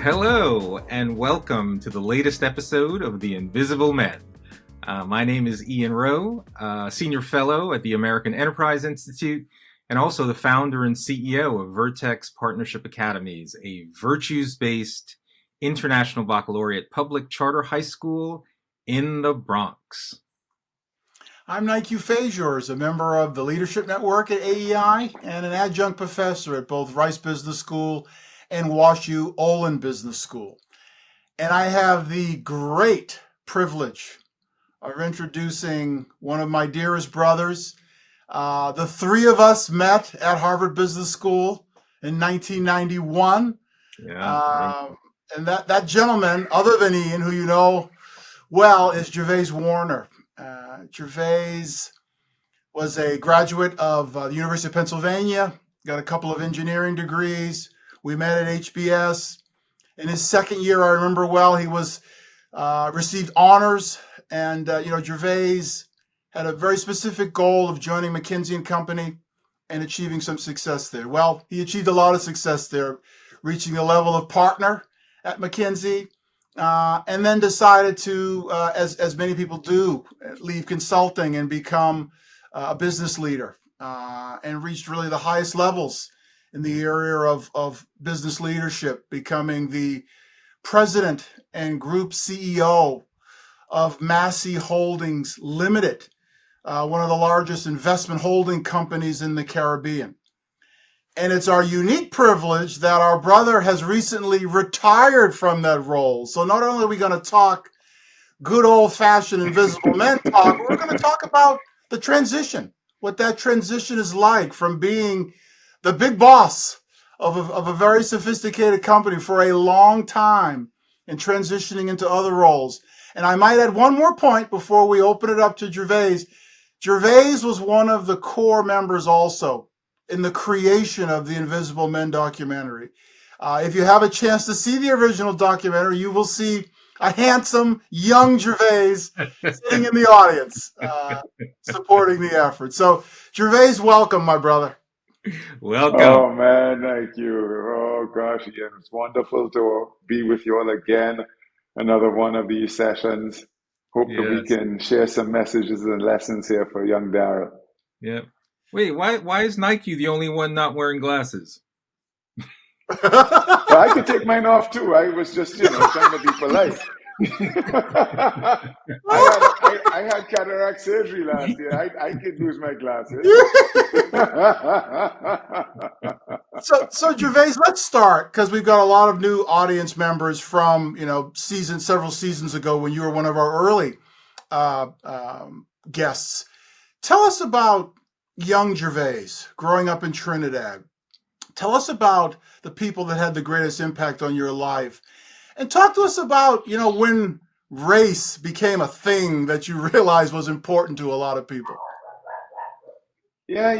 Hello, and welcome to the latest episode of The Invisible Men. My name is Ian Rowe, Senior Fellow at the American Enterprise Institute, and also the founder and CEO of Vertex Partnership Academies, a virtues-based international baccalaureate public charter high school in the Bronx. I'm Nique Faziours, a member of the Leadership Network at AEI and an adjunct professor at both Rice Business School and WashU Olin Business School. And I have the great privilege of introducing one of my dearest brothers. The three of us met at Harvard Business School in 1991. And that gentleman, other than Ian, who you know well, is Gervase Warner. Gervase was a graduate of the University of Pennsylvania, got a couple of engineering degrees. We met at HBS. In his second year, I remember well, he was received honors. And, Gervase had a very specific goal of joining McKinsey & Company and achieving some success there. Well, he achieved a lot of success there, reaching the level of partner at McKinsey. And then decided to, as many people do, leave consulting and become a business leader, and reached really the highest levels in the area of business leadership, becoming the president and group CEO of Massy Holding Ltd, one of the largest investment holding companies in the Caribbean. And it's our unique privilege that our brother has recently retired from that role. So not only are we going to talk good old-fashioned Invisible Men talk, we're going to talk about the transition, what that transition is like from being the big boss of a very sophisticated company for a long time and transitioning into other roles. And I might add one more point before we open it up to Gervase. Gervase was one of the core members also in the creation of the Invisible Men documentary. If you have a chance to see the original documentary, you will see a handsome, young Gervase sitting in the audience, supporting the effort. So, Gervase, welcome, my brother. Welcome. Oh, man, thank you. Oh, gosh, Ian, it's wonderful to be with you all again. Another one of these sessions. Hope that we can share some messages and lessons here for young Daryl. Yeah. Wait, why is Nique the only one not wearing glasses? Well, I could take mine off too. I was just, trying to be polite. I had cataract surgery last year. I could lose my glasses. So Gervase, let's start, because we've got a lot of new audience members from several seasons ago when you were one of our early guests. Tell us about young Gervase growing up in Trinidad. Tell us about the people that had the greatest impact on your life, and talk to us about when race became a thing that you realized was important to a lot of people. Yeah,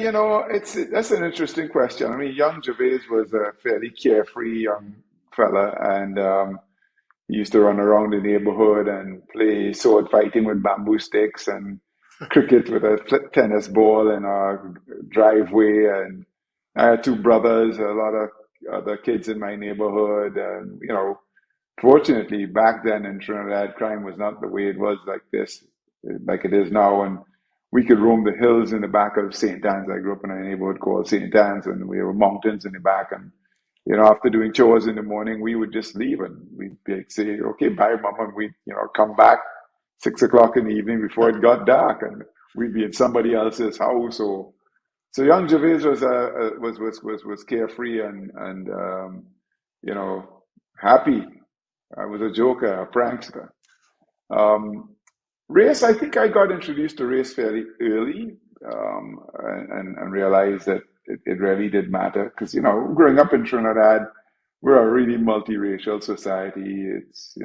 that's an interesting question. I mean, young Gervase was a fairly carefree young fella, and he used to run around the neighborhood and play sword fighting with bamboo sticks and cricket with a tennis ball in our driveway. And I had two brothers, a lot of other kids in my neighborhood, and fortunately back then in Trinidad, crime was not the way it was like it is now, and we could roam the hills in the back of St. Anne's. I grew up in a neighborhood called St. Anne's, and we were mountains in the back. And after doing chores in the morning, we would just leave, and we'd say, "Okay, bye, Mom," and we'd come back 6 o'clock in the evening before it got dark, and we'd be at somebody else's house. So young Gervase was carefree and happy. I was a joker, a prankster. Race, I think I got introduced to race fairly early, and realized that it really did matter. Because, growing up in Trinidad, we're a really multiracial society. It's,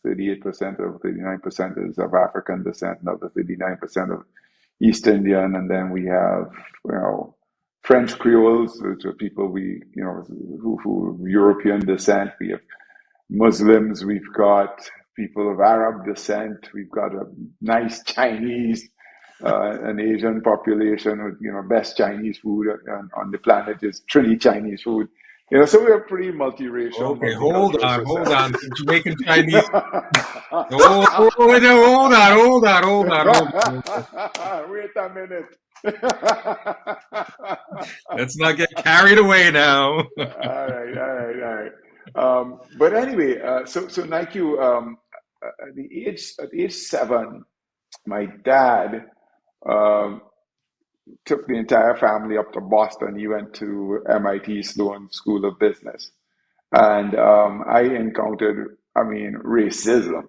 38% or 39% is of African descent, another 39% of East Indian. And then we have, French Creoles, which are people who European descent. We have Muslims, we've got people of Arab descent, we've got a nice Chinese, an Asian population with, best Chinese food on the planet is Trini Chinese food. So we are pretty multiracial, Okay, hold multicultural on, hold society. on. Jamaican Chinese. Oh, hold on, hold on, hold on, hold on. Wait a minute. Let's not get carried away now. All right. But anyway, so Nike, at age 7, my dad um, took the entire family up to Boston. He went to MIT Sloan School of Business, and I encountered, racism.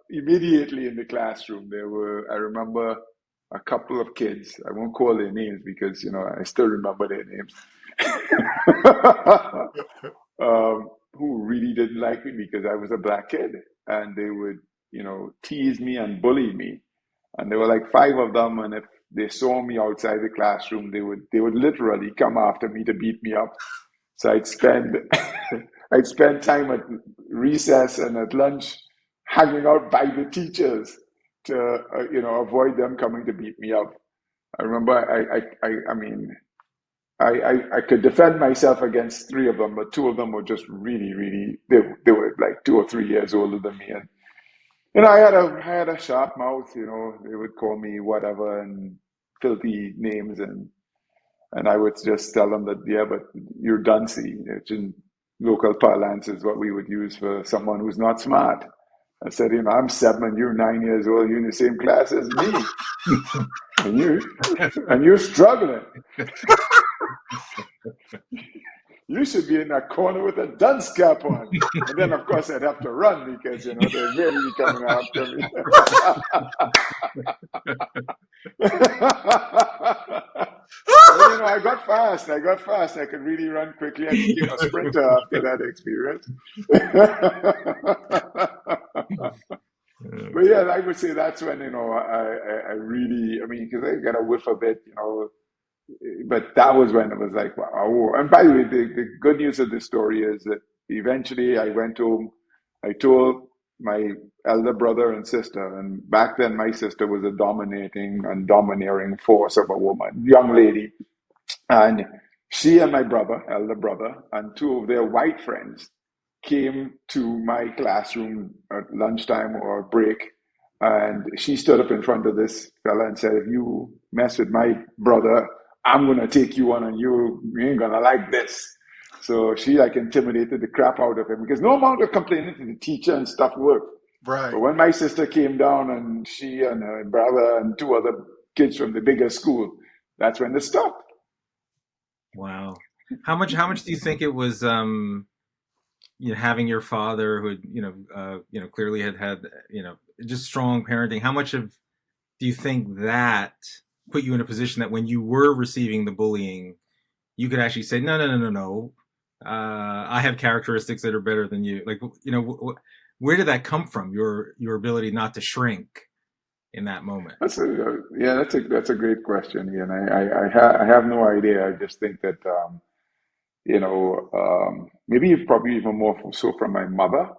Immediately in the classroom, I remember a couple of kids. I won't call their names because, I still remember their names. Who really didn't like me because I was a black kid, and they would, tease me and bully me. And there were like 5 of them, and if they saw me outside the classroom, they would literally come after me to beat me up. So I'd spend I'd spend time at recess and at lunch hanging out by the teachers to avoid them coming to beat me up. I remember I could defend myself against 3 of them, but 2 of them were just really, really, they were like 2 or 3 years older than me. And I had a sharp mouth. They would call me whatever and filthy names, and I would just tell them that, yeah, but you're duncy, which in local parlance is what we would use for someone who's not smart. I said, I'm 7 and you're 9 years old. You're in the same class as me, and you're struggling. You should be in that corner with a dunce cap on. And then, of course, I'd have to run because, they're really coming after me. I got fast. I could really run quickly. I became a sprinter after that experience. But yeah, I would say that's when, I really, because I got a whiff of it, but that was when it was like, wow. And by the way, the good news of this story is that eventually I went home, I told my elder brother and sister, and back then my sister was a dominating and domineering force of a woman, young lady. And she and my brother, elder brother, and 2 of their white friends came to my classroom at lunchtime or break. And she stood up in front of this fella and said, if you mess with my brother, I'm going to take you on and you ain't going to like this. So she intimidated the crap out of him because no amount of complaining to the teacher and stuff worked. Right. But when my sister came down and she and her brother and 2 other kids from the bigger school, that's when they stopped. Wow. How much do you think it was having your father who had, clearly had just strong parenting, how much do you think that put you in a position that when you were receiving the bullying, you could actually say, no, I have characteristics that are better than you. Like, where did that come from? Your ability not to shrink in that moment. That's a great question, Ian. I have no idea. I just think that maybe probably even more so from my mother.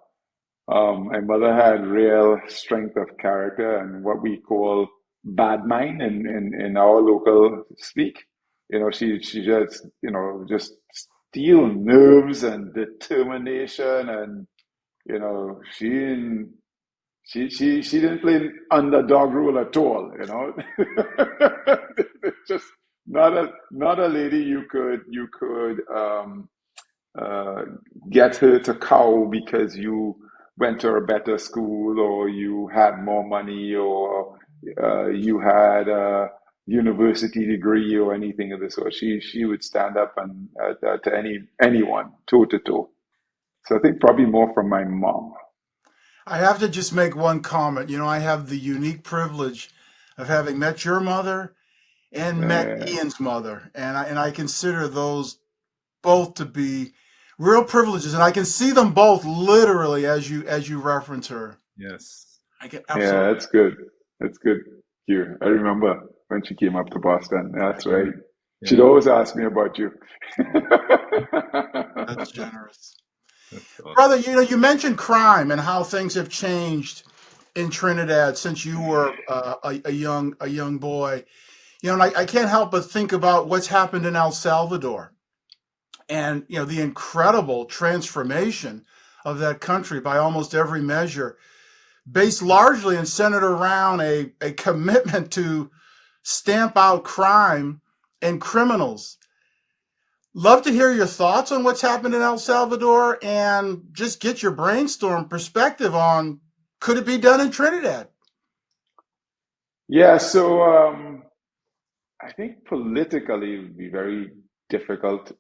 My mother had real strength of character and what we call bad mind in our local speak. She just steel nerves and determination, and she didn't play underdog role at all. Just not a lady you could uh, get her to cow because you went to a better school or you had more money or you had a university degree or anything of the sort. She would stand up and to anyone toe to toe. So I think probably more from my mom. I have to just make one comment. I have the unique privilege of having met your mother and met Uh, Ian's mother, and I consider those both to be real privileges, and I can see them both literally as you reference her. Yes. I can yeah, absolutely. that's good. That's good. You. I remember when she came up to Boston. That's right. She'd Yeah. always ask me about you. That's generous. That's awesome. Brother, you mentioned crime and how things have changed in Trinidad since you were a young boy. And I can't help but think about what's happened in El Salvador and, the incredible transformation of that country by almost every measure, based largely and centered around a commitment to stamp out crime and criminals. Love to hear your thoughts on what's happened in El Salvador and just get your brainstorm perspective on, could it be done in Trinidad? Yeah, so I think politically it would be very difficult,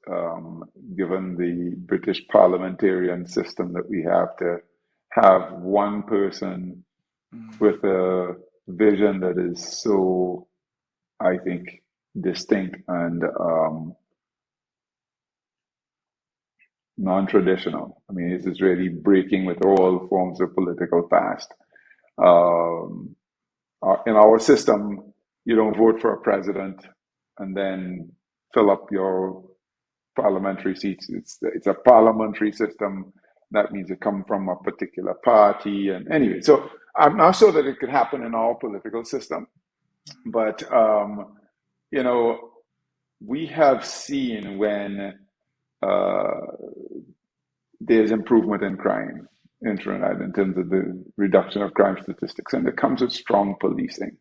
given the British parliamentarian system that we have, to have one person with a vision that is so, I think, distinct and non-traditional. I mean, this is really breaking with all forms of political past. Um, in our system, you don't vote for a president and then fill up your parliamentary seats. It's a parliamentary system. That means you come from a particular party. And anyway, so I'm not sure that it could happen in our political system, but we have seen when there's improvement in crime in Trinidad in terms of the reduction of crime statistics, and it comes with strong policing.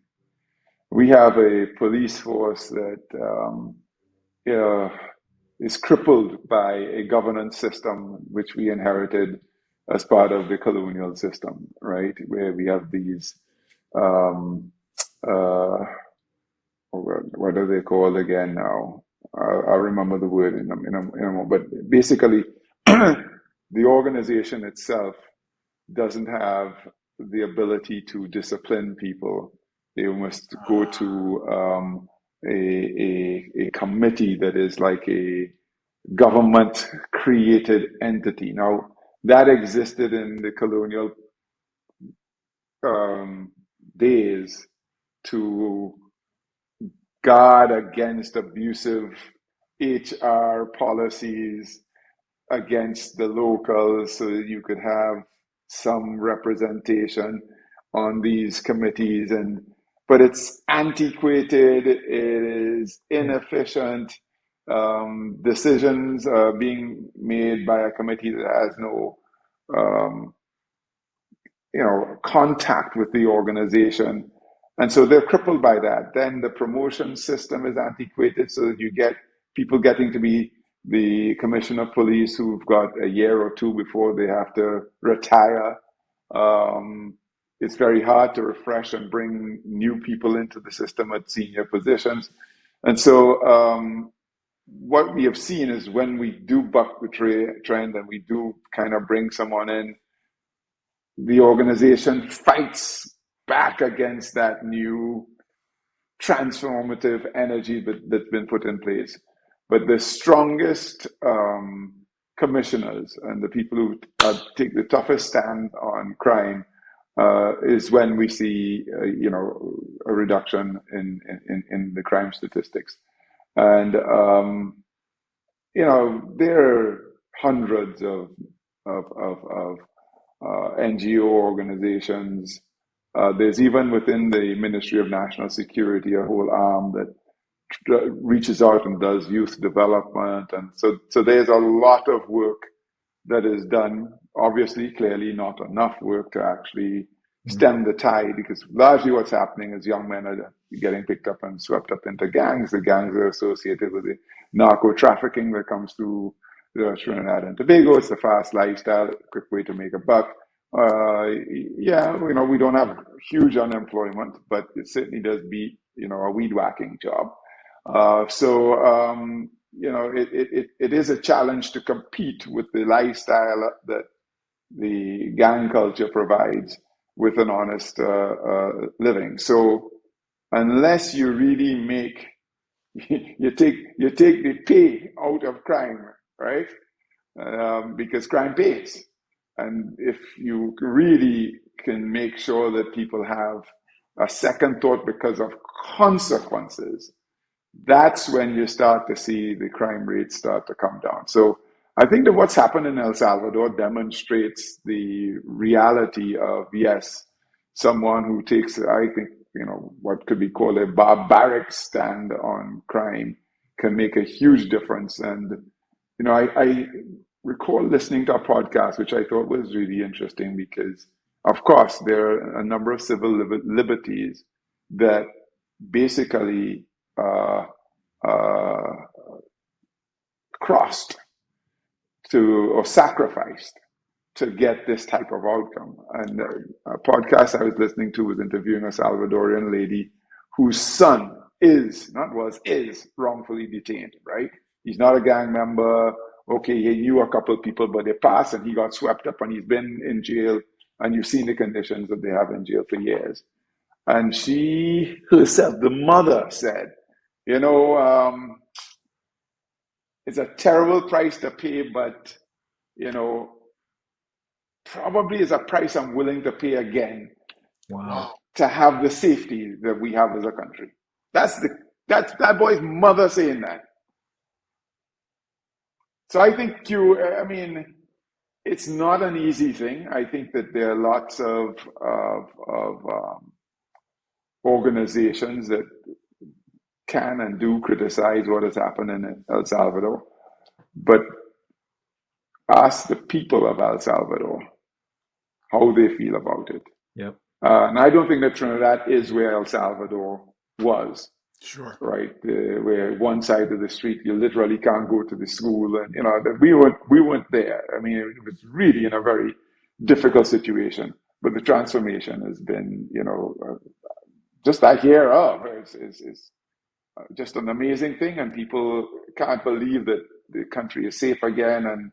We have a police force that is crippled by a governance system which we inherited as part of the colonial system, right? Where we have these, what are they called again now? I'll remember the word in a moment. But basically, the organization itself doesn't have the ability to discipline people. They must go to a committee that is like a government created entity. Now, that existed in the colonial days to guard against abusive HR policies against the locals, so that you could have some representation on these committees. But it's antiquated, it is inefficient. Decisions are being made by a committee that has no contact with the organization. And so they're crippled by that. Then the promotion system is antiquated, so that you get people getting to be the commissioner of police who've got a year or two before they have to retire. It's very hard to refresh and bring new people into the system at senior positions. And so what we have seen is when we do buck the trend and we do kind of bring someone in, the organization fights back against that new transformative energy that's been put in place. But the strongest commissioners and the people who take the toughest stand on crime is when we see, a reduction in the crime statistics. And, there are hundreds of NGO organizations. There's even within the Ministry of National Security a whole arm that reaches out and does youth development. And so there's a lot of work that is done. Obviously, clearly not enough work to actually stem the tide, because largely what's happening is young men are getting picked up and swept up into gangs. The gangs are associated with the narco trafficking that comes through Trinidad and Tobago. It's a fast lifestyle, a quick way to make a buck. We don't have huge unemployment, but it certainly does beat, a weed whacking job. It is a challenge to compete with the lifestyle that the gang culture provides with an honest living. So unless you really make you take the pay out of crime, right? Because crime pays. And if you really can make sure that people have a second thought because of consequences, that's when you start to see the crime rates start to come down. So I think that what's happened in El Salvador demonstrates the reality of, yes, someone who takes, I think, what could be called a barbaric stand on crime can make a huge difference. And I recall listening to a podcast which I thought was really interesting because, of course, there are a number of civil liberties that basically uh, crossed or sacrificed to get this type of outcome. And a podcast I was listening to was interviewing a Salvadorian lady whose son is wrongfully detained, right? He's not a gang member. Okay, he knew a couple of people, but they passed and he got swept up and he's been in jail. And you've seen the conditions that they have in jail for years. And she herself, the mother, said, it's a terrible price to pay, but, probably is a price I'm willing to pay again. Wow. To have the safety that we have as a country. That's that boy's mother saying that. So I think it's not an easy thing. I think that there are lots of organizations that can and do criticize what has happened in El Salvador, but ask the people of El Salvador how they feel about it. Yep. And I don't think that Trinidad is where El Salvador was. Sure. Right, where one side of the street you literally can't go to the school, and that we weren't there. I mean, it was really in a very difficult situation. But the transformation has been, just I hear of is just an amazing thing, and people can't believe that the country is safe again, and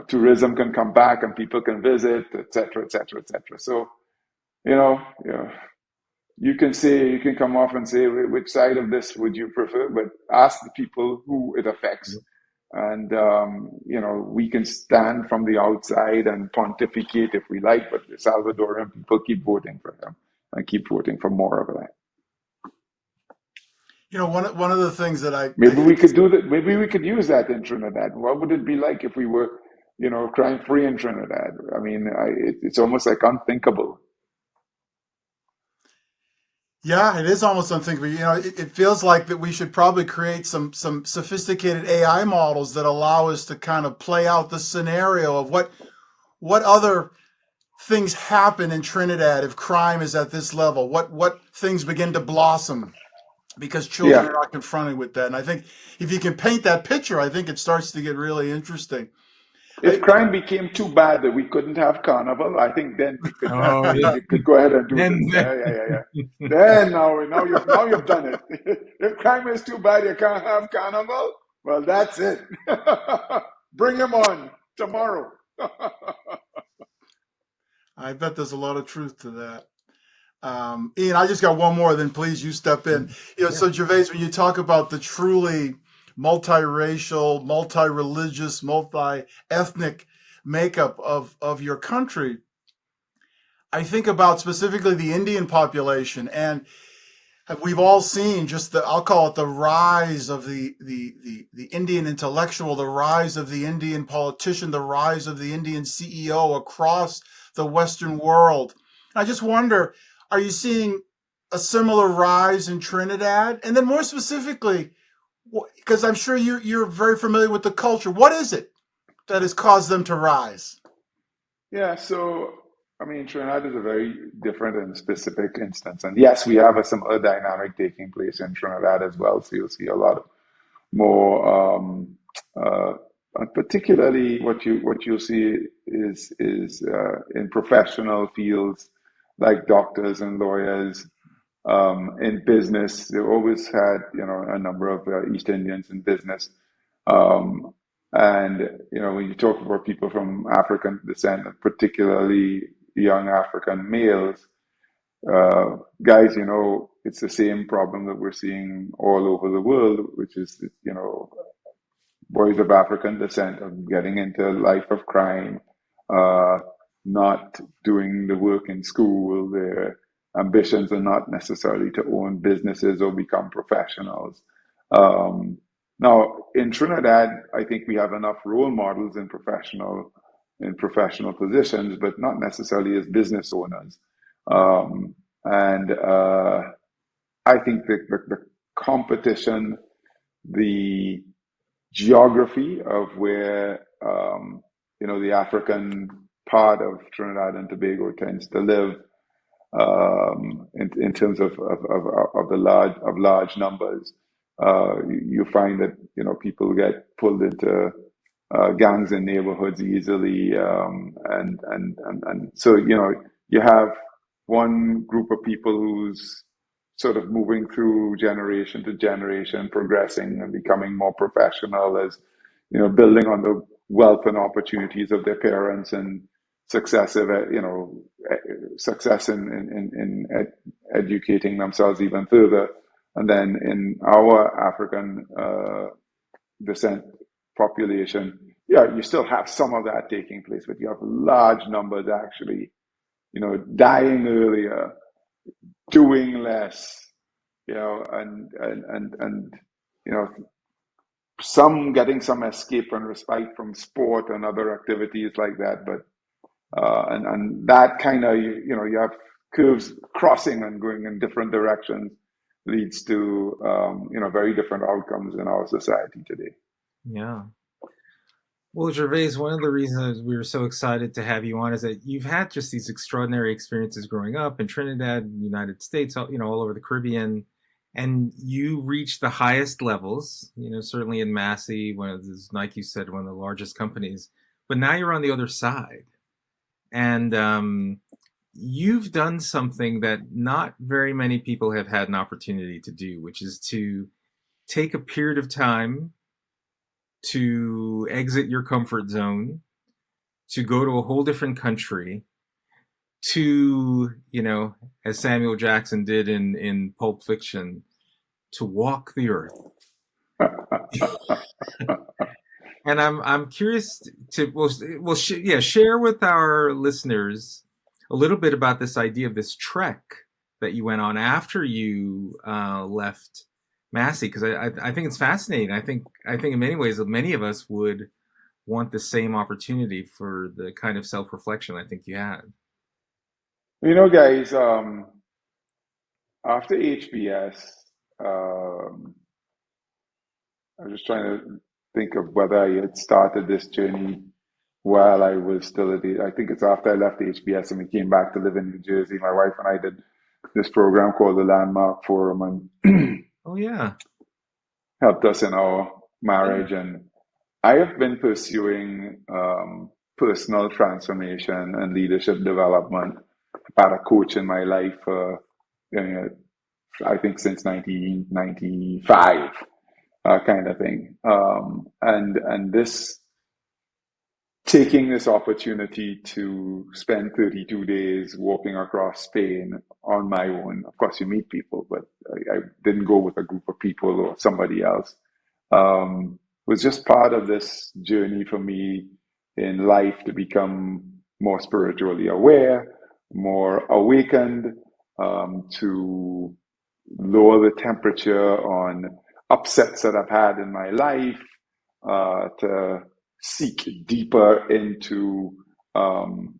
tourism can come back and people can visit, et cetera, et cetera, et cetera. So, you can come off and say which side of this would you prefer, but ask the people who it affects. And, we can stand from the outside and pontificate if we like, but the Salvadoran people keep voting for him and keep voting for more of that. One of the things that maybe we could do that. Maybe we could use that in Trinidad. What would it be like if we were, crime free in Trinidad? I mean, it's almost like unthinkable. Yeah, it is almost unthinkable. It feels like that we should probably create some sophisticated AI models that allow us to kind of play out the scenario of what other things happen in Trinidad if crime is at this level. What things begin to blossom because children are not confronted with that. And I think if you can paint that picture, I think it starts to get really interesting. If crime became too bad that we couldn't have carnival, I think then we could you could go ahead and do this. Yeah. Then now you've done it. If crime is too bad, you can't have carnival. Well, that's it. Bring him on tomorrow. I bet there's a lot of truth to that. Ian, I just got one more. Then please, you step in. So Gervase, when you talk about the truly multiracial, multi-religious, multi-ethnic makeup of your country, I think about specifically the Indian population, and we've all seen just I'll call it the rise of the Indian intellectual, the rise of the Indian politician, the rise of the Indian CEO across the Western world. I just wonder, are you seeing a similar rise in Trinidad? And then more specifically, because I'm sure you're very familiar with the culture. What is it that has caused them to rise? Yeah, so I mean, Trinidad is a very different and specific instance, and yes, we have a similar dynamic taking place in Trinidad as well. So you'll see a lot of more, particularly what you'll see is in professional fields like doctors and lawyers. In business, they always had, a number of East Indians in business. And, when you talk about people from African descent, particularly young African males, guys, it's the same problem that we're seeing all over the world, which is, boys of African descent are getting into a life of crime, not doing the work in school. Their ambitions are not necessarily to own businesses or become professionals. Now, in Trinidad, I think we have enough role models in professional positions, but not necessarily as business owners. And I think the competition, the geography of where the African part of Trinidad and Tobago tends to live, in terms of the large numbers, you find that people get pulled into gangs in neighborhoods easily, and so you have one group of people who's sort of moving through generation to generation, progressing and becoming more professional, as building on the wealth and opportunities of their parents, and successive, success in educating themselves even further. And then in our African descent population, yeah, you still have some of that taking place, but you have large numbers actually, dying earlier, doing less, and some getting some escape and respite from sport and other activities like that. But and that kind of, you have curves crossing and going in different directions, leads to very different outcomes in our society today. Yeah. Well, Gervase, one of the reasons we were so excited to have you on is that you've had just these extraordinary experiences growing up in Trinidad, United States, all over the Caribbean, and you reached the highest levels. Certainly in Massy, like you said, one of the largest companies. But now you're on the other side, and you've done something that not very many people have had an opportunity to do, which is to take a period of time to exit your comfort zone, to go to a whole different country, to, as Samuel Jackson did in Pulp Fiction, to walk the earth. And I'm curious to share with our listeners a little bit about this idea of this trek that you went on after you left Massy, because I think it's fascinating. I think in many ways, many of us would want the same opportunity for the kind of self-reflection I think you had. Guys, after HBS, I was just trying to think of whether I had started this journey while I was still I think it's after I left HBS and we came back to live in New Jersey. My wife and I did this program called the Landmark Forum, and Oh yeah. helped us in our marriage. And I have been pursuing personal transformation and leadership development. I've had a coach in my life for, I think, since 1995, kind of thing. And this taking this opportunity to spend 32 days walking across Spain on my own. Of course, you meet people, but I didn't go with a group of people or somebody else. Was just part of this journey for me in life to become more spiritually aware, more awakened, to lower the temperature on upsets that I've had in my life, to seek deeper into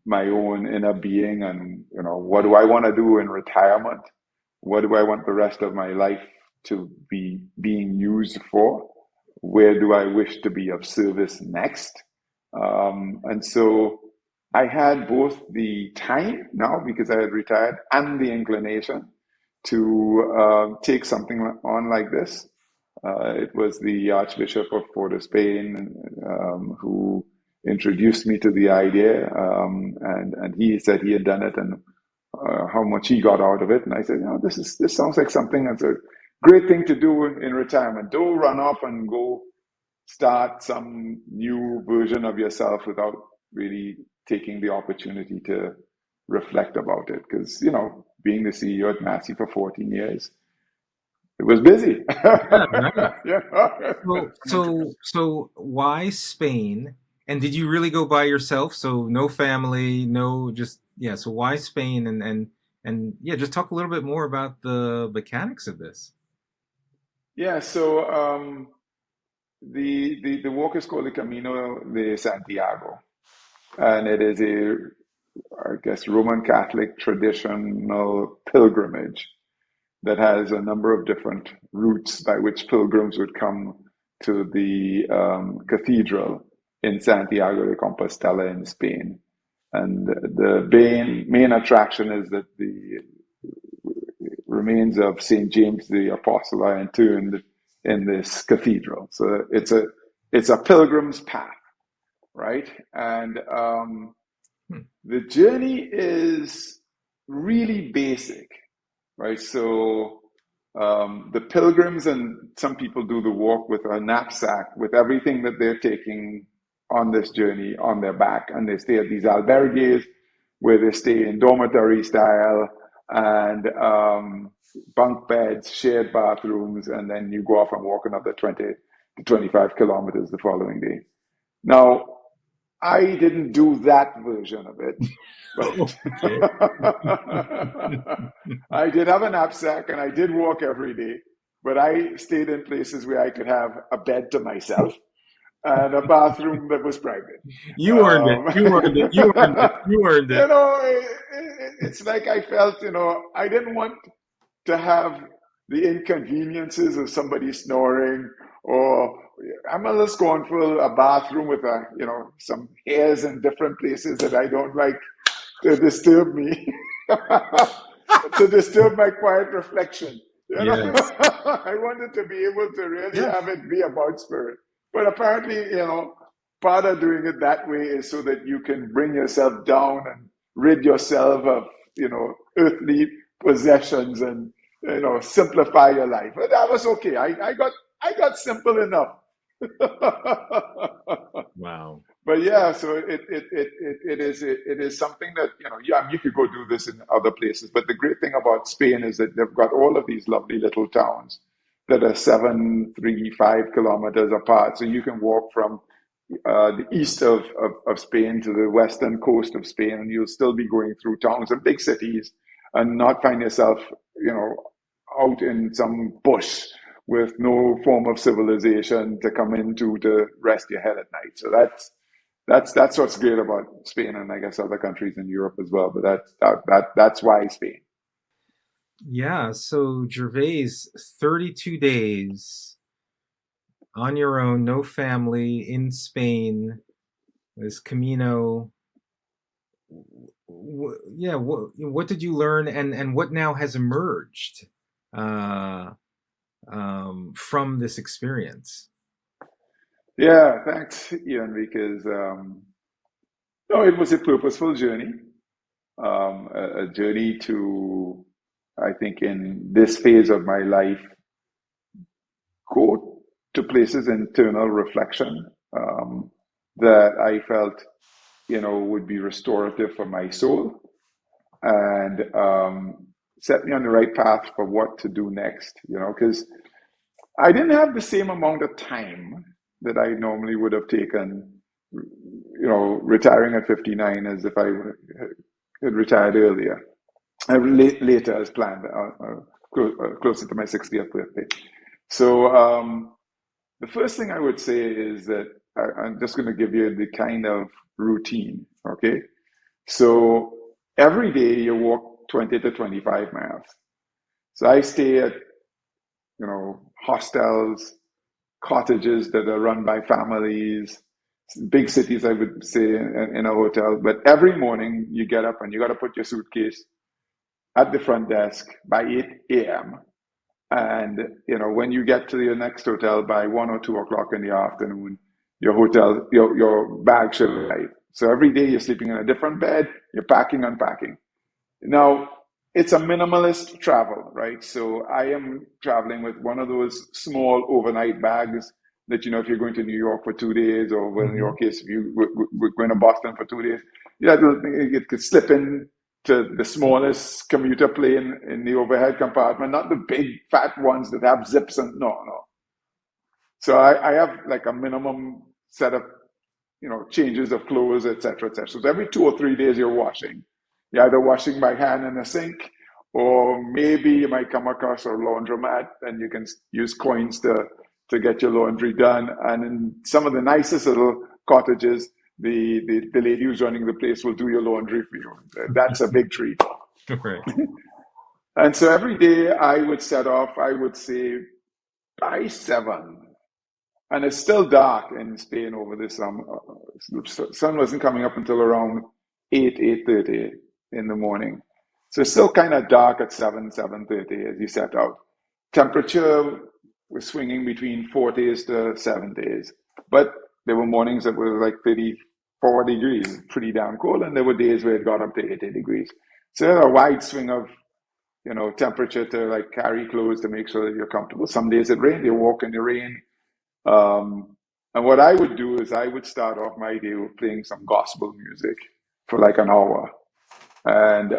my own inner being, and what do I want to do in retirement? What do I want the rest of my life to be being used for? Where do I wish to be of service next? And so I had both the time now, because I had retired, and the inclination to take something on like this. It was the Archbishop of Port of Spain who introduced me to the idea, and he said he had done it and how much he got out of it. And I said, this sounds like something that's a great thing to do in retirement. Don't run off and go start some new version of yourself without really taking the opportunity to reflect about it. Because, being the CEO at Massy for 14 years, it was busy. Yeah, right. So why Spain? And did you really go by yourself? So no family, no, just So why Spain? And just talk a little bit more about the mechanics of this. Yeah. So the walk is called the Camino de Santiago, and it is a I guess, Roman Catholic traditional pilgrimage that has a number of different routes by which pilgrims would come to the cathedral in Santiago de Compostela in Spain. And the main attraction is that the remains of St. James the Apostle are entombed in this cathedral. So it's a pilgrim's path, right? And the journey is really basic, right? So the pilgrims, and some people do the walk with a knapsack with everything that they're taking on this journey on their back, and they stay at these albergues where they stay in dormitory style and bunk beds, shared bathrooms, and then you go off and walk another 20 to 25 kilometers the following day. Now, I didn't do that version of it, but I did have a knapsack and I did walk every day, but I stayed in places where I could have a bed to myself and a bathroom that was private. You earned it. You earned it. You earned it. You earned it. You know, it's like I felt, I didn't want to have the inconveniences of somebody snoring, or I'm a little scornful a bathroom with some hairs in different places that I don't like to disturb me, to disturb my quiet reflection. Yes. I wanted to be able to really have it be about spirit. But apparently, part of doing it that way is so that you can bring yourself down and rid yourself of, earthly possessions and, simplify your life. But that was okay. I got simple enough. Wow. But yeah, so it is something that, you could go do this in other places. But the great thing about Spain is that they've got all of these lovely little towns that are 5 kilometers apart. So you can walk from the east of Spain to the western coast of Spain, and you'll still be going through towns and big cities and not find yourself, out in some bush with no form of civilization to come into to rest your head at night. So that's what's great about Spain, and I guess other countries in Europe as well. But that's why Spain. Yeah. So Gervase, 32 days on your own, no family, in Spain, this Camino. What did you learn, and what now has emerged from this experience? Yeah, thanks, Ian, because no, it was a purposeful journey, a journey to, I think, in this phase of my life, go to places internal reflection that I felt, would be restorative for my soul and set me on the right path for what to do next, because I didn't have the same amount of time that I normally would have taken, retiring at 59 as if I had retired earlier, later as planned, closer to my 60th birthday. So the first thing I would say is that I'm just going to give you the kind of routine, okay? So every day you walk 20 to 25 miles. So I stay at, hostels, cottages that are run by families, big cities, I would say, in a hotel. But every morning you get up and you got to put your suitcase at the front desk by 8 a.m. And, when you get to your next hotel by 1 or 2 o'clock in the afternoon, your bag should arrive. So every day you're sleeping in a different bed, you're packing, unpacking. Now, it's a minimalist travel, right? So I am traveling with one of those small overnight bags that, if you're going to New York for 2 days, or in your case, if we're going to Boston for 2 days, it could slip in to the smallest commuter plane in the overhead compartment, not the big fat ones that have zips and no. So I have like a minimum set of, changes of clothes, etc., etc. So every 2 or 3 days you're washing. You're either washing by hand in a sink, or maybe you might come across a laundromat and you can use coins to get your laundry done. And in some of the nicest little cottages, the lady who's running the place will do your laundry for you. That's a big treat. Right. And so every day I would set off, I would say by 7. And it's still dark in Spain over this summer. Sun wasn't coming up until around 8:30 in the morning. So it's still kind of dark at 7:30 as you set out. Temperature was swinging between 40s to 70s. But there were mornings that were like 34 degrees, pretty damn cold. And there were days where it got up to 80 degrees. So a wide swing of temperature to like carry clothes to make sure that you're comfortable. Some days it rained, you walk in the rain. And what I would do is I would start off my day with playing some gospel music for like an hour. And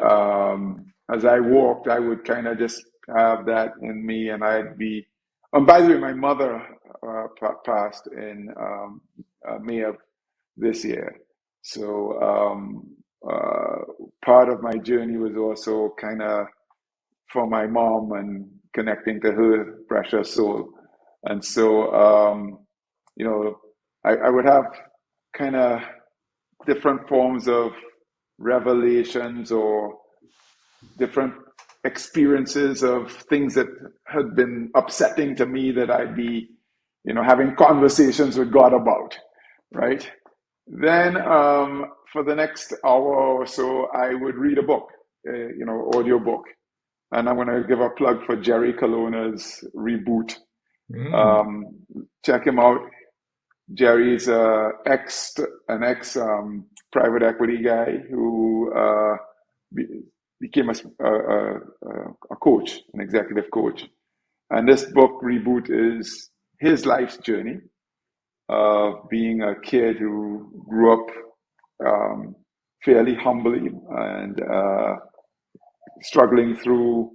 as I walked, I would kind of just have that in me, and I'd be. And by the way, my mother passed in May of this year. So part of my journey was also kind of for my mom and connecting to her precious soul. And so, I would have kind of different forms of revelations or different experiences of things that had been upsetting to me that I'd be, having conversations with God about, right? Then for the next hour or so, I would read a book, audio book. And I'm going to give a plug for Jerry Colonna's Reboot. Check him out. Jerry's an ex private equity guy who became a coach, an executive coach. And this book, Reboot, is his life's journey of being a kid who grew up fairly humbly and struggling through,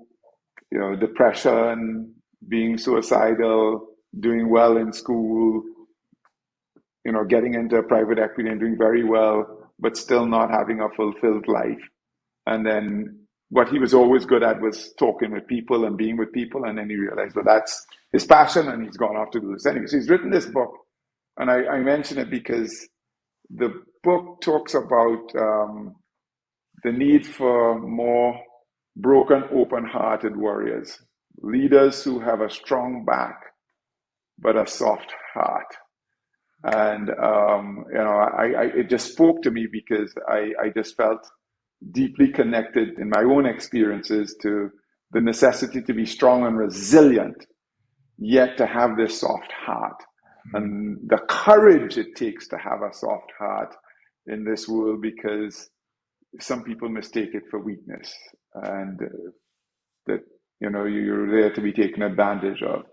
depression, being suicidal, doing well in school, getting into private equity and doing very well, but still not having a fulfilled life. And then what he was always good at was talking with people and being with people. And then he realized, well, that's his passion, and he's gone off to do this. Anyway, so he's written this book. And I mention it because the book talks about the need for more broken, open-hearted warriors, leaders who have a strong back, but a soft heart. And, it just spoke to me because I just felt deeply connected in my own experiences to the necessity to be strong and resilient, yet to have this soft heart. And the courage it takes to have a soft heart in this world, because some people mistake it for weakness, and that, you're there to be taken advantage of.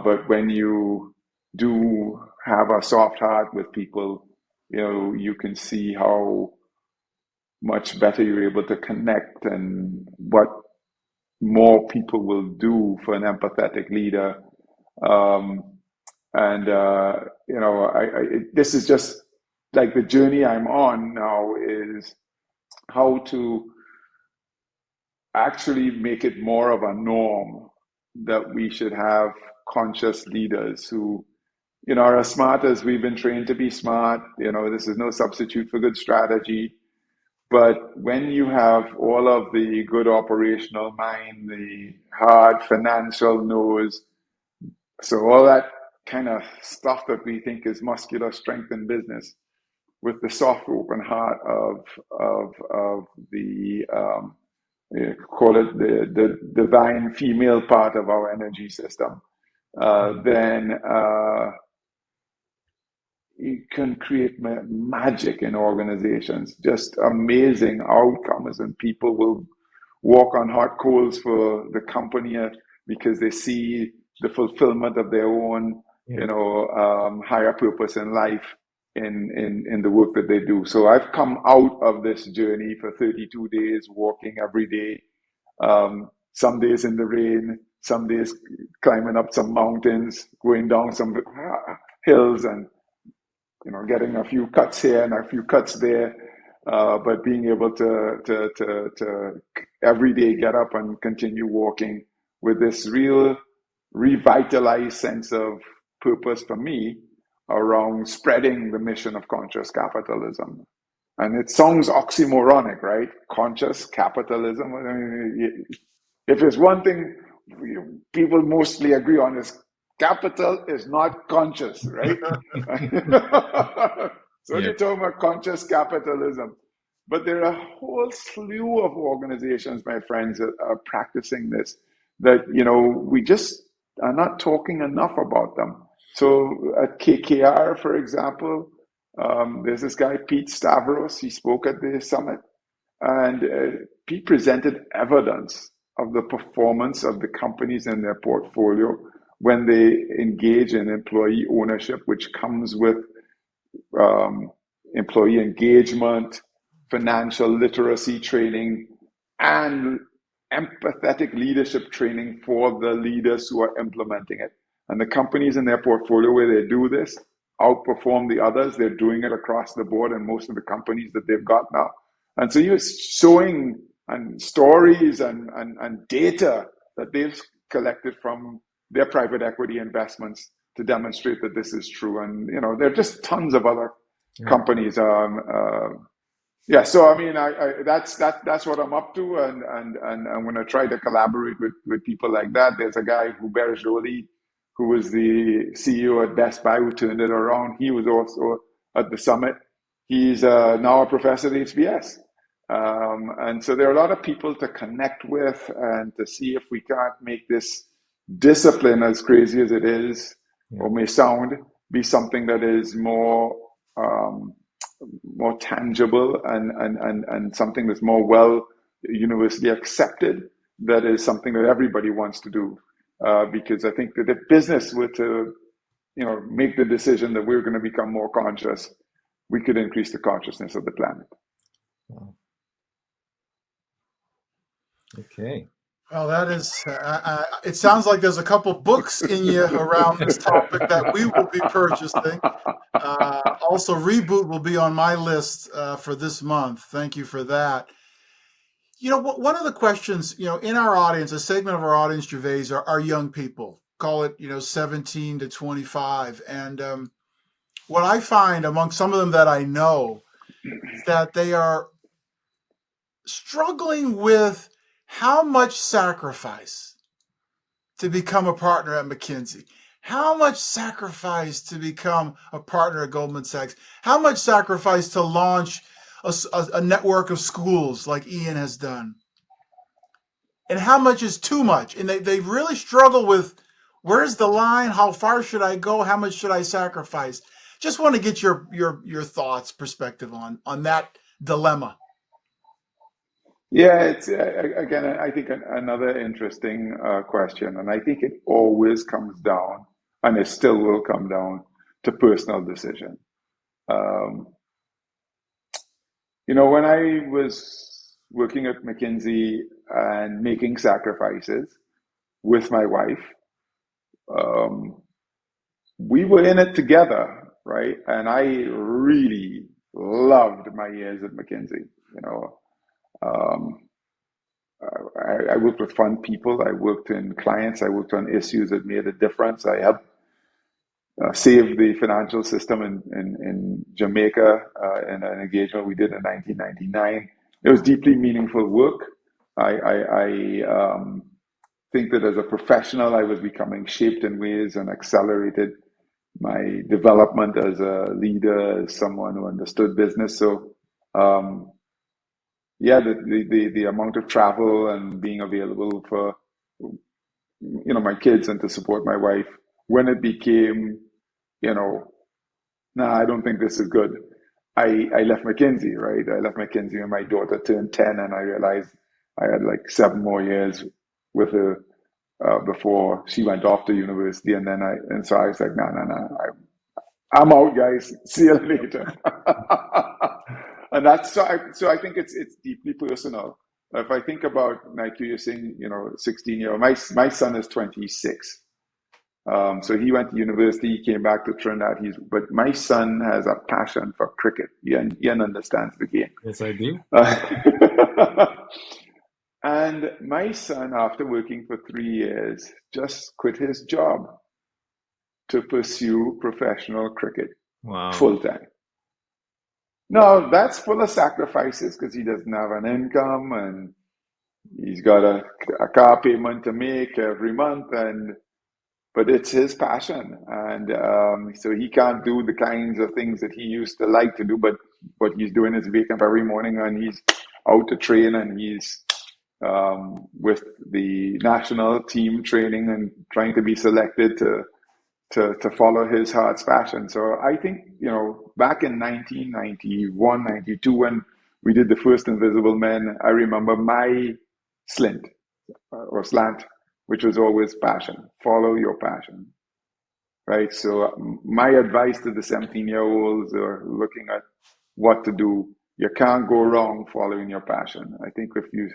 But when you do have a soft heart with people, you can see how much better you're able to connect and what more people will do for an empathetic leader. This is just like the journey I'm on now, is how to actually make it more of a norm that we should have conscious leaders who, are as smart as we've been trained to be smart. This is no substitute for good strategy. But when you have all of the good operational mind, the hard financial nose, so all that kind of stuff that we think is muscular strength in business, with the soft, open heart of the call it the divine female part of our energy system, then you can create magic in organizations, just amazing outcomes, and people will walk on hot coals for the company because they see the fulfillment of their own, higher purpose in life in the work that they do. So I've come out of this journey for 32 days, walking every day, some days in the rain, some days climbing up some mountains, going down some hills, and getting a few cuts here and a few cuts there, but being able to every day get up and continue walking with this real revitalized sense of purpose for me, around spreading the mission of conscious capitalism. And it sounds oxymoronic, right? Conscious capitalism. I mean, if there's one thing people mostly agree on is capital is not conscious, right? So Yeah. you're talking about conscious capitalism. But there are a whole slew of organizations, my friends, that are practicing this that, we just are not talking enough about them. So at KKR, for example, there's this guy, Pete Stavros. He spoke at the summit, and Pete presented evidence of the performance of the companies in their portfolio when they engage in employee ownership, which comes with employee engagement, financial literacy training, and empathetic leadership training for the leaders who are implementing it. And the companies in their portfolio where they do this outperform the others. They're doing it across the board in most of the companies that they've got now. And so you're showing and stories and data that they've collected from their private equity investments to demonstrate that this is true. And, there are just tons of other companies. Yeah, so I mean, that's what I'm up to, and I'm going to try to collaborate with people like that. There's a guy, Hubert Joly, who was the CEO at Best Buy, who turned it around. He was also at the summit. He's now a professor at HBS. And so there are a lot of people to connect with and to see if we can't make this discipline, as crazy as it is or may sound, be something that is more tangible and something that's more well universally accepted. That is something that everybody wants to do, because I think that if business were to make the decision that we're going to become more conscious, we could increase the consciousness of the planet. Wow. Okay. Well, that is, it sounds like there's a couple books in you around this topic that we will be purchasing. Also, Reboot will be on my list for this month. Thank you for that. One of the questions, in our audience, a segment of our audience, Gervase, are young people. Call it, 17 to 25. And what I find among some of them that I know is that they are struggling with how much sacrifice to become a partner at McKinsey, how much sacrifice to become a partner at Goldman Sachs, how much sacrifice to launch a network of schools like Ian has done, and how much is too much. And they really struggle with, where's the line? How far should I go? How much should I sacrifice? Just want to get your thoughts, perspective on that dilemma. Yeah, it's again, I think another interesting question, and I think it always comes down, and it still will come down to personal decision. When I was working at McKinsey and making sacrifices with my wife, we were in it together, right? And I really loved my years at McKinsey. I worked with fun people. I worked in clients. I worked on issues that made a difference. I helped save the financial system in Jamaica in an engagement we did in 1999. It was deeply meaningful work. I think that as a professional, I was becoming shaped in ways and accelerated my development as a leader, as someone who understood business. So, yeah, the amount of travel and being available for my kids and to support my wife, when it became nah, I don't think this is good, I left McKinsey, right? I left McKinsey when my daughter turned 10, and I realized I had like 7 more years with her before she went off to university, and so I was like, no, I'm out, guys. See you later. And that's so I think it's deeply personal. If I think about, like you're saying, 16-year-old, my son is 26. So he went to university, he came back to Trinidad. But my son has a passion for cricket. Ian understands the game. Yes, I do. And my son, after working for 3 years, just quit his job to pursue professional cricket Wow. full time. Now, that's full of sacrifices because he doesn't have an income and he's got a car payment to make every month, but it's his passion, and so he can't do the kinds of things that he used to like to do. But what he's doing is waking up every morning and he's out to train, and he's with the national team training and trying to be selected to follow his heart's passion. So I think, back in 1991, 92, when we did the first Invisible Men, I remember my slint or slant, which was always passion. Follow your passion, right? So my advice to the 17-year-olds who are looking at what to do, you can't go wrong following your passion. I think if you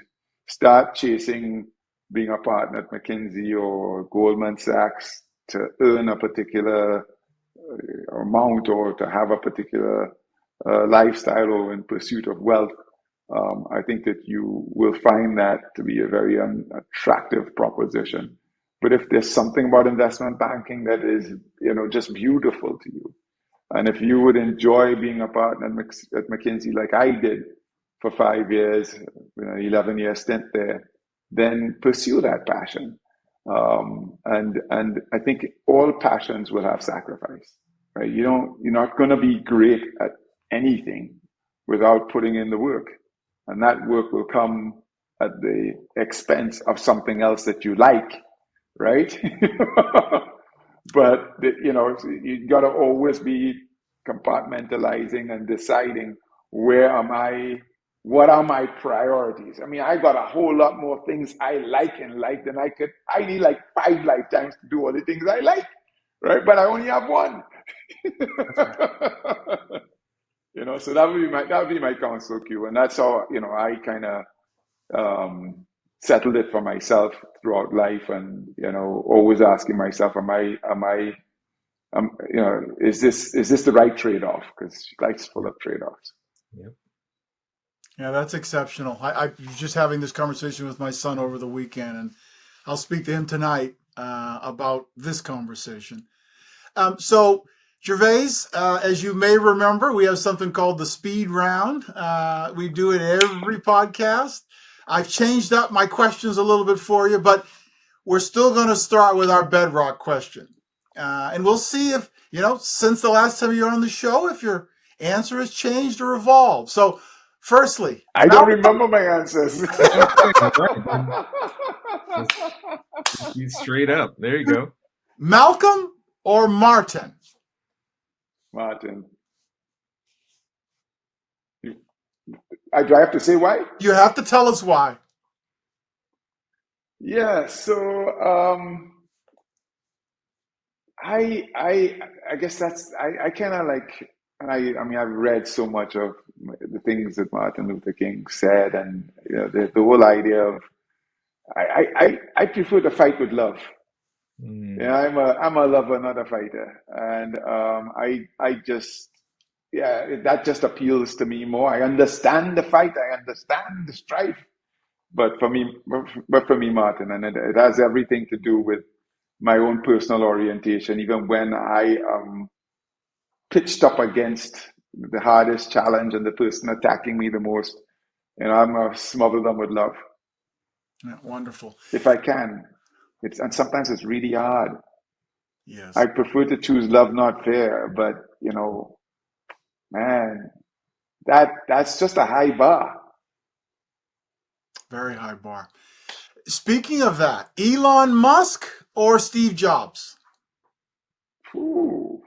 start chasing being a partner at McKinsey or Goldman Sachs to earn a particular amount or to have a particular lifestyle or in pursuit of wealth, I think that you will find that to be a very unattractive proposition. But if there's something about investment banking that is, just beautiful to you, and if you would enjoy being a partner at McKinsey like I did for 5 years, 11-year stint there, then pursue that passion. And I think all passions will have sacrifice, right? You're not going to be great at anything without putting in the work. And that work will come at the expense of something else that you like, right? But, you got to always be compartmentalizing and deciding what are my priorities? I mean, I got a whole lot more things I like in life than I need like 5 lifetimes to do all the things I like, right? But I only have one. So that would be my counsel, Q. And that's how, I kind of settled it for myself throughout life, and, always asking myself, is this the right trade-off? Because life's full of trade-offs. Yep. Yeah, that's exceptional. I was just having this conversation with my son over the weekend, and I'll speak to him tonight about this conversation. So, Gervase, as you may remember, we have something called the speed round. We do it every podcast. I've changed up my questions a little bit for you, but we're still going to start with our bedrock question. And we'll see if, since the last time you were on the show, if your answer has changed or evolved. So, firstly, I don't remember my answers. You straight up. There you go. Malcolm or Martin? Martin. Do I have to say why? You have to tell us why. Yeah, so I guess that's I kind of like, I mean, I've read so much of the things that Martin Luther King said, and the whole idea of I prefer to fight with love. Yeah, I'm a lover, not a fighter, and I just, that just appeals to me more. I understand the fight, I understand the strife, but for me, Martin, and it has everything to do with my own personal orientation. Even when I pitched up against the hardest challenge and the person attacking me the most, I'm gonna smother them with love. Yeah, wonderful. If I can. And sometimes it's really hard. Yes. I prefer to choose love, not fear, but man, that's just a high bar. Very high bar. Speaking of that, Elon Musk or Steve Jobs? Ooh,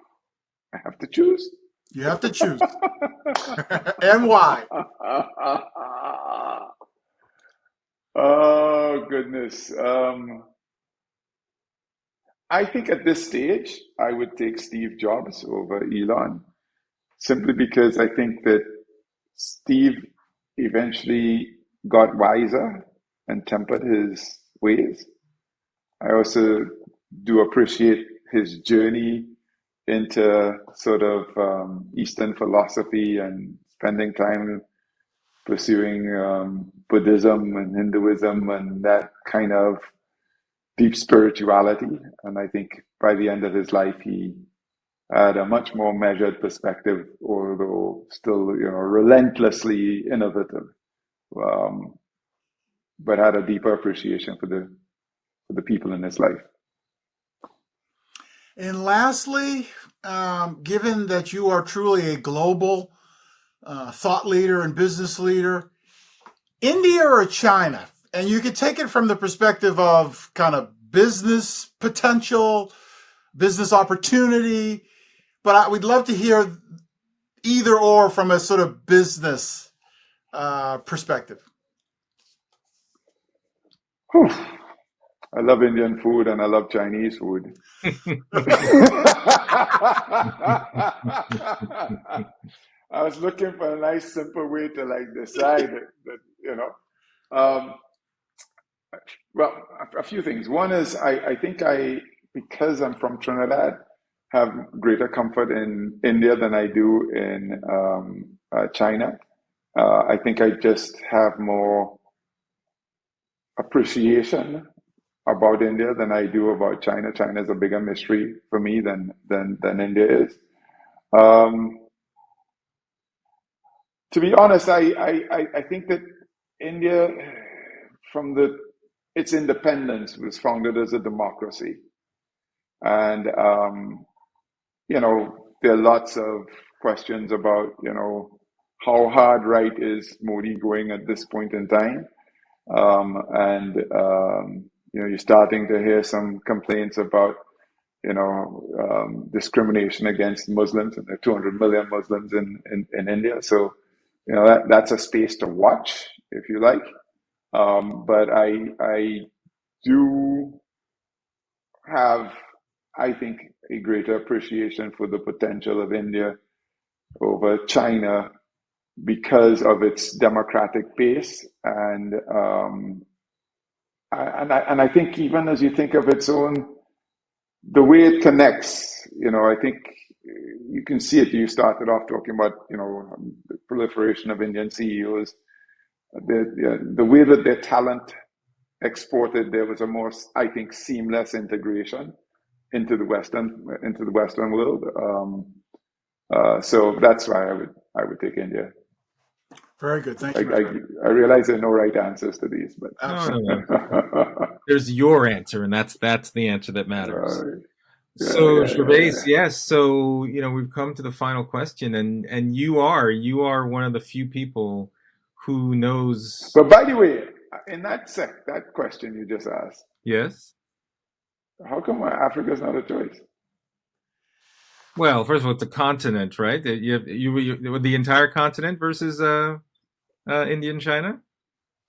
I have to choose. You have to choose. And why? Oh, goodness. I think at this stage, I would take Steve Jobs over Elon, simply because I think that Steve eventually got wiser and tempered his ways. I also do appreciate his journey into sort of Eastern philosophy and spending time pursuing Buddhism and Hinduism and that kind of deep spirituality. And I think by the end of his life, he had a much more measured perspective, although still, relentlessly innovative, um, but had a deeper appreciation for the people in his life. And lastly, given that you are truly a global thought leader and business leader, India or China? And you could take it from the perspective of kind of business potential, business opportunity, but we'd love to hear either or from a sort of business perspective. Whew. I love Indian food and I love Chinese food. I was looking for a nice, simple way to decide that. Um, well, a few things. One is I think because I'm from Trinidad, have greater comfort in India than I do in China. I think I just have more appreciation about India than I do about China. China is a bigger mystery for me than India is. To be honest, I think that India, from its independence, was founded as a democracy, and there are lots of questions about how hard right is Modi going at this point in time, and you're starting to hear some complaints about discrimination against Muslims, and there are 200 million Muslims in India. So, that's a space to watch, if you like. But I do have, I think, a greater appreciation for the potential of India over China because of its democratic base, and I think even as you think of its own, the way it connects, I think you can see it. You started off talking about, the proliferation of Indian CEOs. The way that their talent exported, there was a more, I think, seamless integration into the Western world. So that's why I would take India. Very good. Thank you. I realize there are no right answers to these, but no. There's your answer, and that's the answer that matters. Yeah, So Gervase, yes. So we've come to the final question, and you are one of the few people who knows. But by the way, in that question you just asked, yes, how come Africa is not a choice? Well, first of all, it's a continent, right? You the entire continent versus India and China.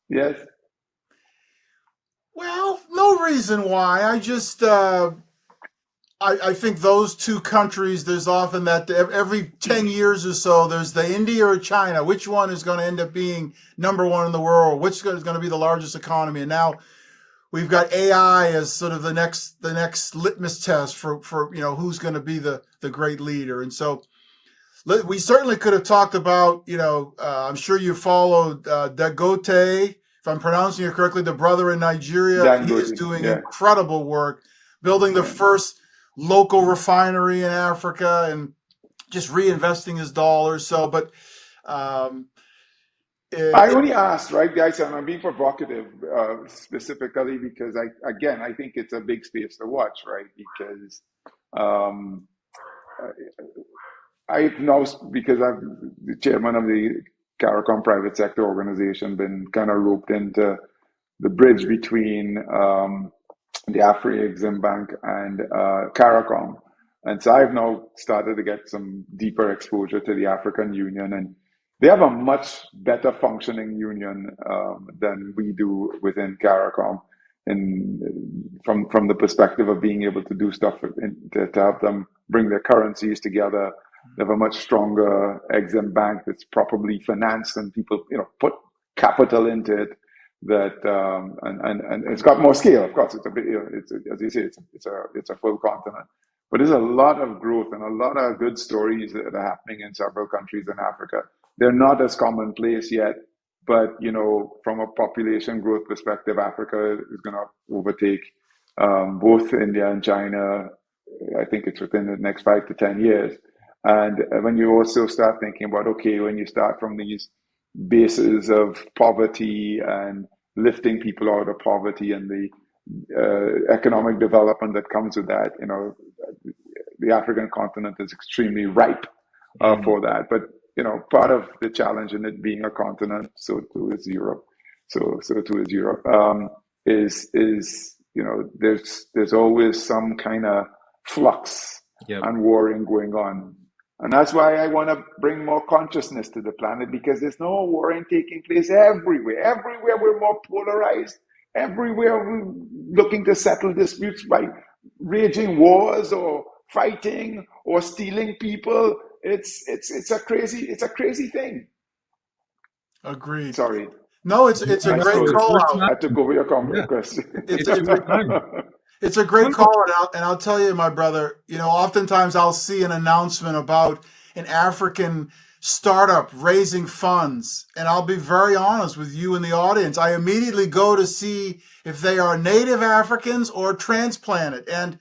Yes. Well, no reason why. I just I think those two countries, there's often that every 10 years or so, there's the India or China. Which one is going to end up being number one in the world? Which is going to be the largest economy? And now we've got AI as sort of the next litmus test for who's going to be the great leader. And so we certainly could have talked about, I'm sure you followed Dangote, if I'm pronouncing it correctly, the brother in Nigeria. Dangote, he is doing incredible work, building the first local refinery in Africa and just reinvesting his dollars. So, but I only asked, right, guys, and I'm being provocative specifically because I think it's a big space to watch, right? Because I've now, because I'm the chairman of the CARICOM private sector organization, been kind of roped into the bridge between the Afro-Exim Bank and CARICOM. And so I've now started to get some deeper exposure to the African Union, and they have a much better functioning union than we do within CARICOM, from the perspective of being able to do stuff to help them bring their currencies together. They have a much stronger Exim Bank that's properly financed, and people put capital into it. That and it's got more scale. Of course, it's a bit. It's as you say, it's a full continent. But there's a lot of growth and a lot of good stories that are happening in several countries in Africa. They're not as commonplace yet, but from a population growth perspective, Africa is going to overtake both India and China. I think it's within the next 5 to 10 years. And when you also start thinking about, okay, when you start from these bases of poverty and lifting people out of poverty and the economic development that comes with that, the African continent is extremely ripe for that. But part of the challenge in it being a continent, so too is Europe. So too is Europe. Is there's always some kind of flux and warring going on. And that's why I want to bring more consciousness to the planet, because there's no warring taking place everywhere. Everywhere we're more polarized. Everywhere we're looking to settle disputes by raging wars or fighting or stealing people. It's a crazy thing. Agreed. Sorry. No, it's a great call out. I took over your question. It's a great call out, and I'll tell you, my brother, oftentimes I'll see an announcement about an African startup raising funds, and I'll be very honest with you and the audience. I immediately go to see if they are native Africans or transplanted, and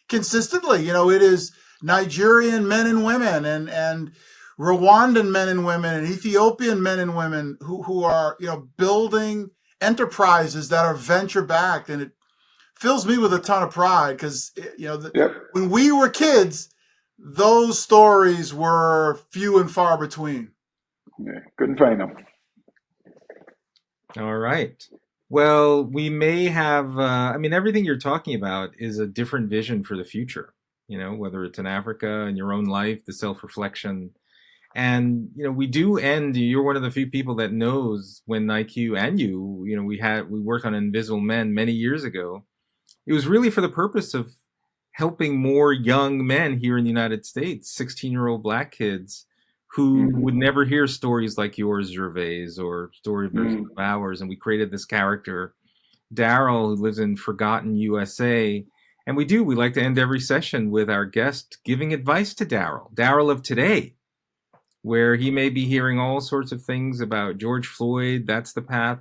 consistently, it is Nigerian men and women and Rwandan men and women and Ethiopian men and women who are, building enterprises that are venture backed. And it fills me with a ton of pride because, when we were kids, those stories were few and far between. Yeah, couldn't find them. All right. Well, we may have, everything you're talking about is a different vision for the future, whether it's in Africa, in your own life, the self-reflection. And, we do end, you're one of the few people that knows when Nique and you, we worked on Invisible Men many years ago. It was really for the purpose of helping more young men here in the United States, 16-year-old black kids who would never hear stories like yours, Gervase, or stories of ours. And we created this character, Daryl, who lives in forgotten USA. And we like to end every session with our guest giving advice to Daryl of today, where he may be hearing all sorts of things about George Floyd. That's the path,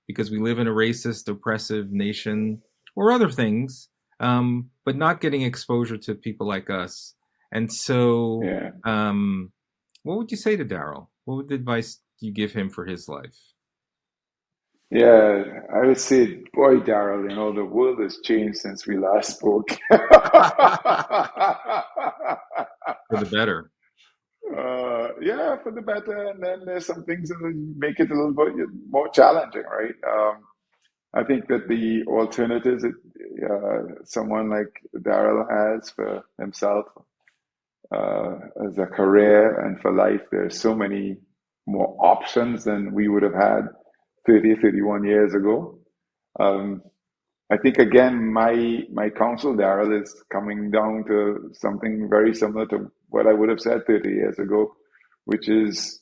because we live in a racist, oppressive nation, or other things, but not getting exposure to people like us. And so, what would you say to Daryl? What would the advice you give him for his life? Yeah, I would say, boy, Daryl, the world has changed since we last spoke. For the better. Yeah, for the better. And then there's some things that will make it a little bit more challenging, right? I think that the alternatives that someone like Daryl has for himself as a career and for life, there's so many more options than we would have had 30, 31 years ago. I think, again, my counsel, Daryl, is coming down to something very similar to what I would have said 30 years ago, which is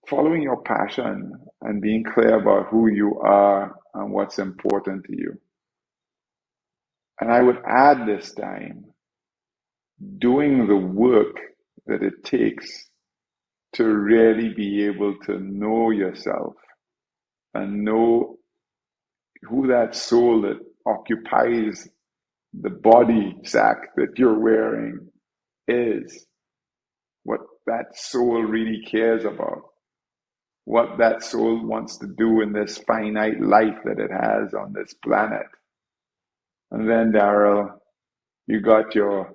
following your passion and being clear about who you are and what's important to you. And I would add this time, doing the work that it takes to really be able to know yourself and know who that soul that occupies the body sack that you're wearing is, what that soul really cares about, what that soul wants to do in this finite life that it has on this planet. And then, Daryl, you got your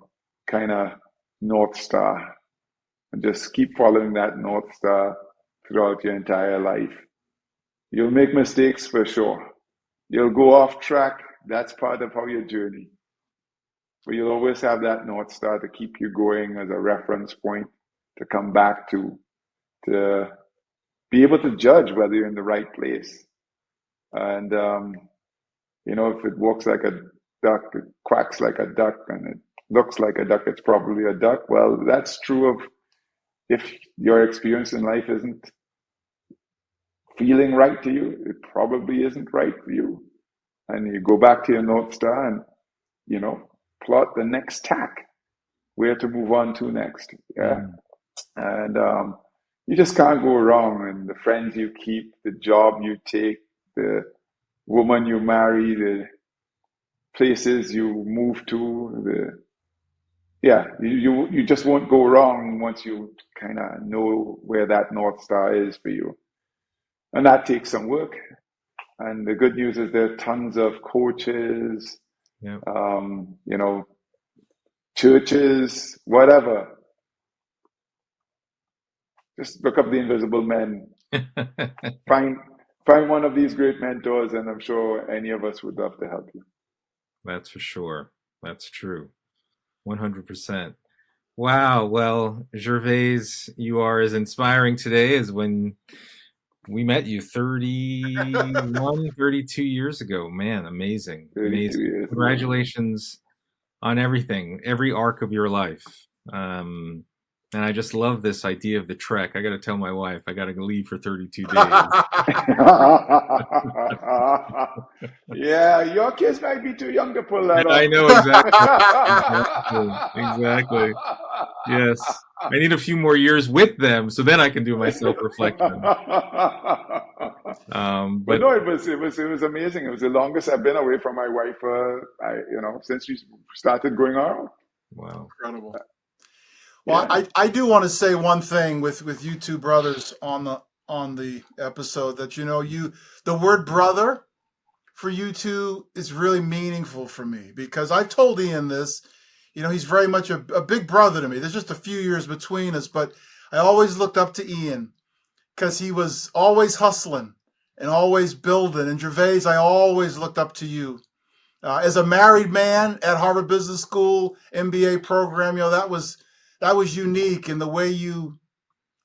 kind of North Star. And just keep following that North Star throughout your entire life. You'll make mistakes for sure. You'll go off track. That's part of how your journey. But you'll always have that North Star to keep you going as a reference point to come back to be able to judge whether you're in the right place. And, if it walks like a duck, it quacks like a duck, and it looks like a duck, it's probably a duck. Well, that's true of if your experience in life isn't feeling right to you, it probably isn't right for you. And you go back to your North Star and, plot the next tack, where to move on to next. Yeah. And you just can't go wrong. And the friends you keep, the job you take, the woman you marry, the places you move to, you just won't go wrong once you kind of know where that North Star is for you. And that takes some work. And the good news is there are tons of coaches, Yeah. Churches, whatever. Just look up the Invisible Men. Find one of these great mentors, and I'm sure any of us would love to help you. That's for sure. That's true. 100%. Wow. Well, Gervase, you are as inspiring today as when we met you 31, 32 years ago. Man, amazing. 32 Amazing. years ago. Congratulations on everything, every arc of your life. And I just love this idea of the trek. I got to tell my wife, I got to leave for 32 days. Yeah, your kids might be too young to pull that off. I know, exactly. Exactly. Yes. I need a few more years with them, so then I can do my self-reflection. But no, it was amazing. It was the longest I've been away from my wife, since we started going out. Wow. Incredible. Well, yeah. I do want to say one thing with you two brothers on the episode, that the word brother for you two is really meaningful for me, because I told Ian this. He's very much a big brother to me. There's just a few years between us, but I always looked up to Ian because he was always hustling and always building. And Gervase, I always looked up to you. As a married man at Harvard Business School, MBA program, that was unique in the way you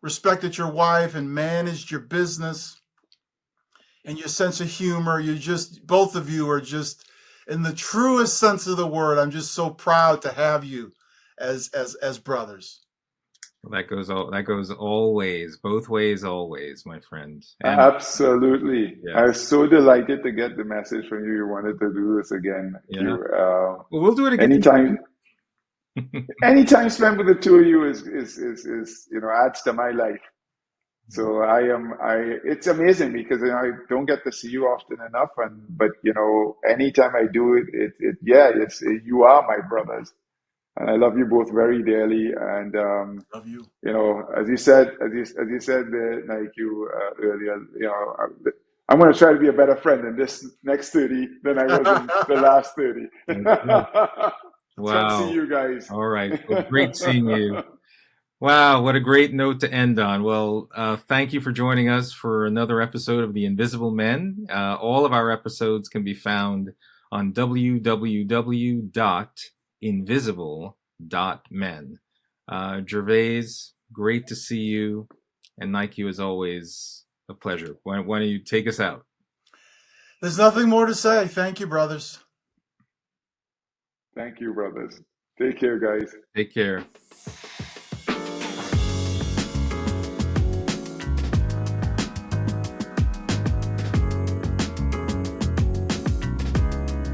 respected your wife and managed your business, and your sense of humor. Both of you are just, in the truest sense of the word, I'm just so proud to have you as brothers. Well, that goes always, both ways, always, my friend. And absolutely. Yes. I was so delighted to get the message from you. You wanted to do this again. Yeah. Well, we'll do it again. Anytime spent with the two of you is adds to my life. So it's amazing because I don't get to see you often enough, but anytime I do it's you are my brothers, and I love you both very dearly. And love you. As you said, Nique, earlier, I'm going to try to be a better friend in this next 30 than I was in the last 30. Wow. So see you guys. All right. Well, great seeing you. Wow, what a great note to end on. Well, thank you for joining us for another episode of The Invisible Men. All of our episodes can be found on www.invisible.men. Gervase, great to see you. And Nique, as always, a pleasure. Why don't you take us out? There's nothing more to say. Thank you, brothers. Thank you, brothers. Take care, guys. Take care.